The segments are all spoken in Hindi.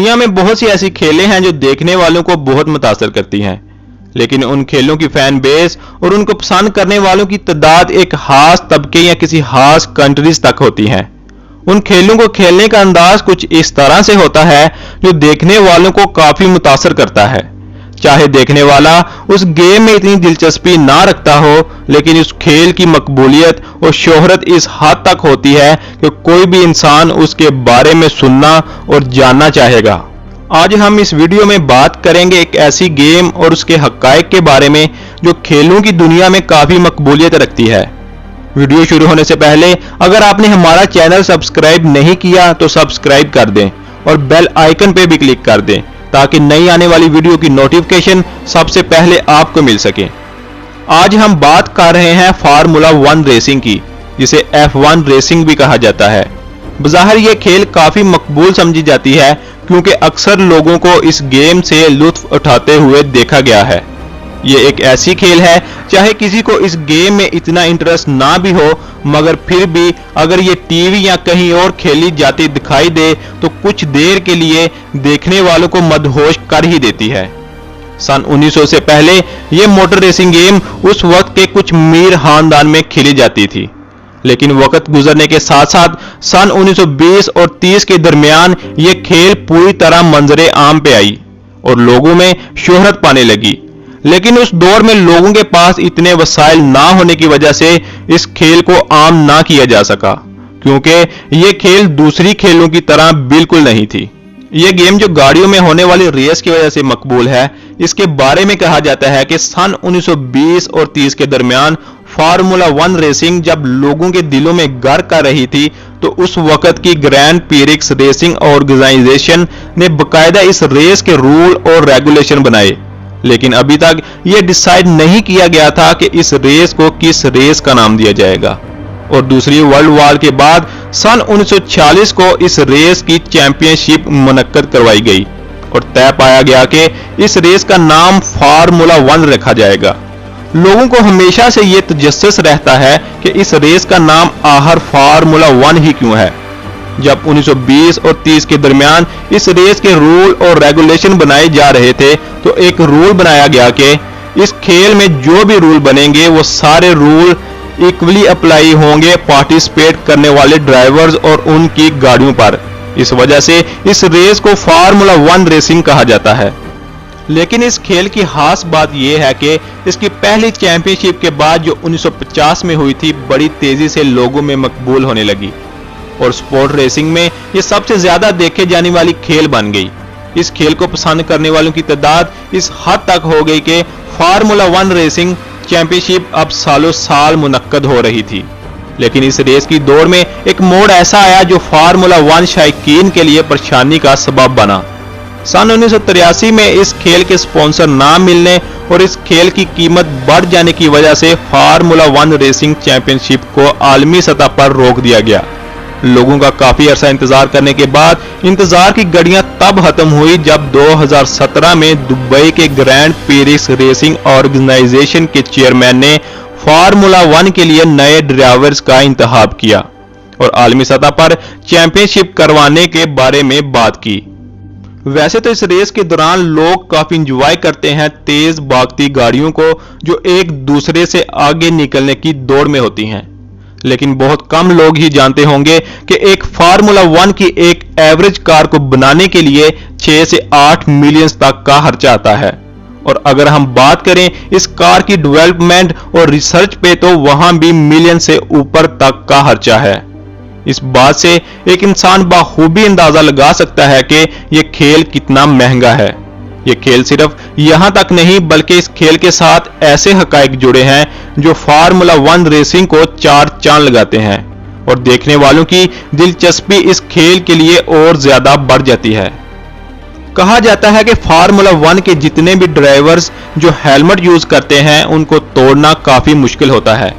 दुनिया में बहुत सी ऐसी खेलें हैं जो देखने वालों को बहुत मुतासर करती हैं, लेकिन उन खेलों की फैन बेस और उनको पसंद करने वालों की तादाद एक खास तबके या किसी खास कंट्रीज तक होती हैं। उन खेलों को खेलने का अंदाज कुछ इस तरह से होता है जो देखने वालों को काफी मुतासर करता है, चाहे देखने वाला उस गेम में इतनी दिलचस्पी ना रखता हो, लेकिन उस खेल की मकबूलियत और शोहरत इस हद तक होती है कि कोई भी इंसान उसके बारे में सुनना और जानना चाहेगा। आज हम इस वीडियो में बात करेंगे एक ऐसी गेम और उसके हक़ाइक़ के बारे में जो खेलों की दुनिया में काफी मकबूलियत रखती है। वीडियो शुरू होने से पहले अगर आपने हमारा चैनल सब्सक्राइब नहीं किया तो सब्सक्राइब कर दें और बेल आइकन पे भी क्लिक कर दें ताकि नई आने वाली वीडियो की नोटिफिकेशन सबसे पहले आपको मिल सके। आज हम बात कर रहे हैं फार्मूला 1 रेसिंग की, जिसे F1 रेसिंग भी कहा जाता है। बज़ाहिर ये खेल काफी मकबूल समझी जाती है क्योंकि अक्सर लोगों को इस गेम से लुत्फ उठाते हुए देखा गया है। ये एक ऐसी खेल है, चाहे किसी को इस गेम में इतना इंटरेस्ट ना भी हो, मगर फिर भी अगर ये टीवी या कहीं और खेली जाती दिखाई दे तो कुछ देर के लिए देखने वालों को मदहोश कर ही देती है। सन 1900 से पहले ये मोटर रेसिंग गेम उस वक्त के कुछ मीर खानदान में खेली जाती थी, लेकिन वक्त गुजरने के साथ साथ सन 1920 और 30 के दरमियान ये खेल पूरी तरह मंजरे आम पे आई और लोगों में शोहरत पाने लगी। लेकिन उस दौर में लोगों के पास इतने वसाइल ना होने की वजह से इस खेल को आम ना किया जा सका, क्योंकि ये खेल दूसरी खेलों की तरह बिल्कुल नहीं थी। ये गेम जो गाड़ियों में होने वाली रेस की वजह से मकबूल है, इसके बारे में कहा जाता है कि सन 1920 और 30 के दरमियान फार्मूला 1 रेसिंग जब लोगों के दिलों में घर कर रही थी तो उस वक्त की ग्रैंड प्रिक्स रेसिंग ऑर्गेनाइजेशन ने बकायदा इस रेस के रूल और रेगुलेशन बनाए, लेकिन अभी तक यह डिसाइड नहीं किया गया था कि इस रेस को किस रेस का नाम दिया जाएगा। और दूसरी वर्ल्ड वॉर के बाद सन 1940 को इस रेस की चैंपियनशिप मुनक्कद करवाई गई और तय पाया गया कि इस रेस का नाम फार्मूला 1 रखा जाएगा। लोगों को हमेशा से यह तजस्सुस रहता है कि इस रेस का नाम आखिर फार्मूला 1 ही क्यों है। जब 1920 और 30 के दरमियान इस रेस के रूल और रेगुलेशन बनाए जा रहे थे तो एक रूल बनाया गया कि इस खेल में जो भी रूल बनेंगे वो सारे रूल इक्वली अप्लाई होंगे पार्टिसिपेट करने वाले ड्राइवर्स और उनकी गाड़ियों पर। इस वजह से इस रेस को फार्मूला 1 रेसिंग कहा जाता है। लेकिन इस खेल की खास बात यह है कि इसकी पहली चैंपियनशिप के बाद जो 1950 में हुई थी बड़ी तेजी से लोगों में मकबूल होने लगी और स्पोर्ट रेसिंग में ये सबसे ज्यादा देखे जाने वाली खेल बन गई। इस खेल को पसंद करने वालों की तादाद इस हद तक हो गई कि फार्मूला 1 रेसिंग चैंपियनशिप अब सालों साल मुनक्कद हो रही थी। लेकिन इस रेस की दौड़ में एक मोड़ ऐसा आया जो फार्मूला 1 शायकीन के लिए परेशानी का सबब बना। सन 1983 में इस खेल के स्पॉन्सर ना मिलने और इस खेल की कीमत बढ़ जाने की वजह से फार्मूला 1 रेसिंग चैंपियनशिप को आलमी सतह पर रोक दिया गया। लोगों का काफी अरसा इंतजार करने के बाद इंतजार की घड़ियां तब खत्म हुई जब 2017 में दुबई के ग्रैंड प्रिक्स रेसिंग ऑर्गेनाइजेशन के चेयरमैन ने फार्मूला 1 के लिए नए ड्राइवर्स का इंतखाब किया और आलमी सतह पर चैंपियनशिप करवाने के बारे में बात की। वैसे तो इस रेस के दौरान लोग काफी इंजॉय करते हैं तेज भागती गाड़ियों को जो एक दूसरे से आगे निकलने की दौड़ में होती हैं, लेकिन बहुत कम लोग ही जानते होंगे कि एक फार्मूला 1 की एक एवरेज कार को बनाने के लिए 6 से 8 मिलियन तक का खर्चा आता है। और अगर हम बात करें इस कार की डेवलपमेंट और रिसर्च पे तो वहां भी मिलियन से ऊपर तक का खर्चा है। इस बात से एक इंसान बाखूबी अंदाजा लगा सकता है कि यह खेल कितना महंगा है। ये खेल सिर्फ यहां तक नहीं बल्कि इस खेल के साथ ऐसे हकाइक जुड़े हैं जो फार्मूला 1 रेसिंग को 4 चांद लगाते हैं और देखने वालों की दिलचस्पी इस खेल के लिए और ज्यादा बढ़ जाती है। कहा जाता है कि फार्मूला 1 के जितने भी ड्राइवर्स जो हेलमेट यूज करते हैं उनको तोड़ना काफी मुश्किल होता है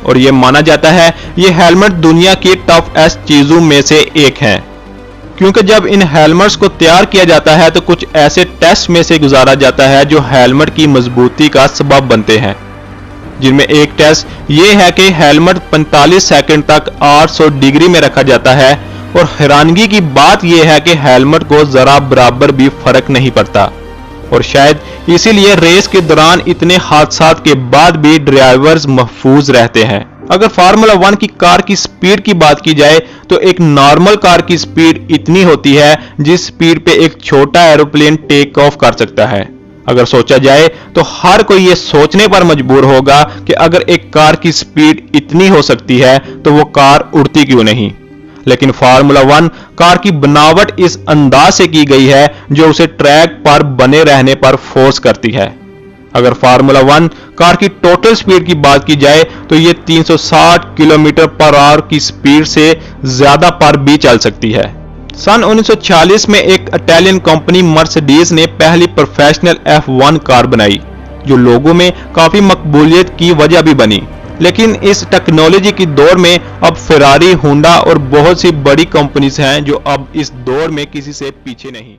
और यह माना जाता है ये हेलमेट दुनिया की टफेस्ट चीजों में से एक है, क्योंकि जब इन हेलमेट्स को तैयार किया जाता है तो कुछ ऐसे टेस्ट में से गुजारा जाता है जो हेलमेट की मजबूती का सबब बनते हैं, जिनमें एक टेस्ट ये है कि हेलमेट 45 सेकंड तक 800 डिग्री में रखा जाता है और हैरानगी की बात यह है कि हेलमेट को जरा बराबर भी फर्क नहीं पड़ता और शायद इसीलिए रेस के दौरान इतने हादसात के बाद भी ड्राइवर्स महफूज रहते हैं। अगर फार्मूला 1 की कार की स्पीड की बात की जाए तो एक नॉर्मल कार की स्पीड इतनी होती है जिस स्पीड पे एक छोटा एरोप्लेन टेक ऑफ कर सकता है। अगर सोचा जाए तो हर कोई ये सोचने पर मजबूर होगा कि अगर एक कार की स्पीड इतनी हो सकती है तो वो कार उड़ती क्यों नहीं। लेकिन फार्मूला 1 कार की बनावट इस अंदाज से की गई है जो उसे ट्रैक पर बने रहने पर फोर्स करती है। अगर फार्मूला 1 कार की टोटल स्पीड की बात की जाए तो ये 360 किलोमीटर पर आवर की स्पीड से ज्यादा पर भी चल सकती है। सन 1946 में एक इटालियन कंपनी मर्सिडीज ने पहली प्रोफेशनल F1 कार बनाई जो लोगों में काफी मकबूलियत की वजह भी बनी। लेकिन इस टेक्नोलॉजी की दौर में अब फेरारी, होंडा और बहुत सी बड़ी कंपनीज हैं जो अब इस दौर में किसी से पीछे नहीं।